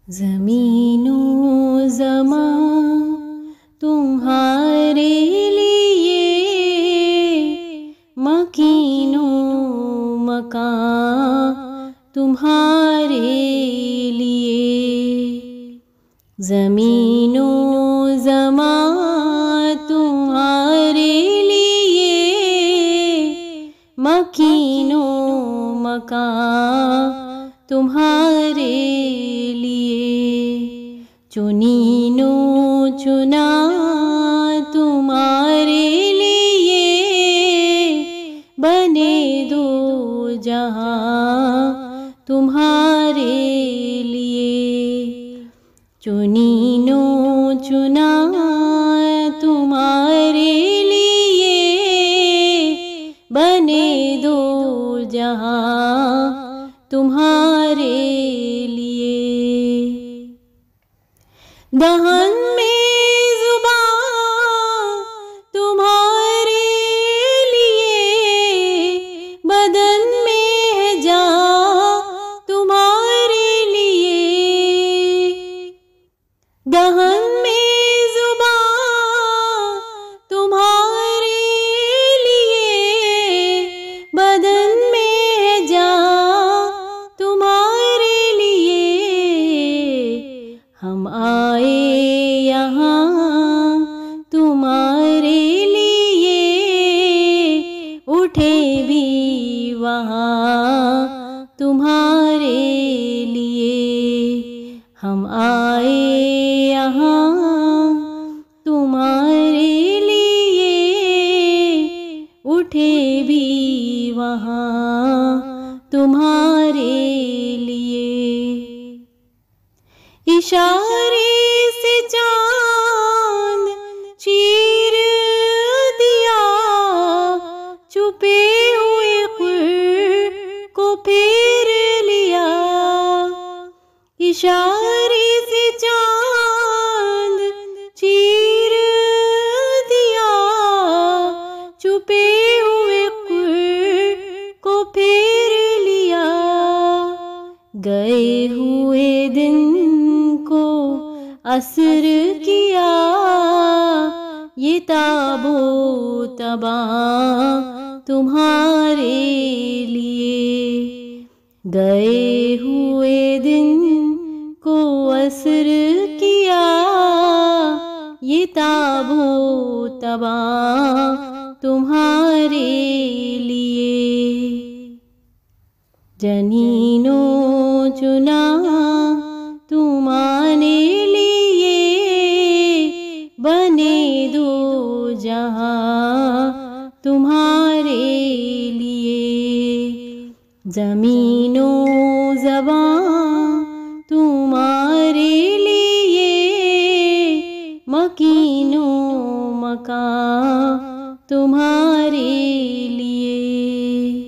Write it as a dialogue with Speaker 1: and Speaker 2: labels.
Speaker 1: ज़मीनो ज़मां तुम्हारे लिए, मकीनो मकां तुम्हारे लिए। ज़मीनो ज़मां तुम्हारे लिए, मकीनो मकां तुम्हारे लिए। चुनीनो चुना तुम्हारे लिए, बने दो जहां तुम्हारे लिए। चुनीनो चुना तुम्हारे लिए, बने दो जहां तुम्हारे लिए। दहन में ज़ुबान तुम्हारे लिए, बदन में है जान तुम्हारे लिए। दहन में ज़ुबान तुम्हारे लिए, बदन में है जान तुम्हारे लिए। हम आए यहाँ तुम्हारे लिए, उठे भी वहाँ तुम्हारे लिए। हम आए यहाँ तुम्हारे लिए, उठे भी वहाँ तुम्हारे लिए। इशारे से चांद चीर दिया, छुपे हुए ख़ुद को फेर लिया। इशारे से चांद चीर दिया, छुपे हुए ख़ुद को फेर लिया। गए हुए दिन को असर किया, ये ताबो तबा तुम्हारे लिए। गए हुए दिन को असर किया, ये ताबो तबा तुम्हारे लिए। जनीनो चुना तुम्हारे लिए, बने दो जहां तुम्हारे लिए। ज़मीनो ज़बां तुम्हारे लिए, मकीनो मकां तुम्हारे लिए।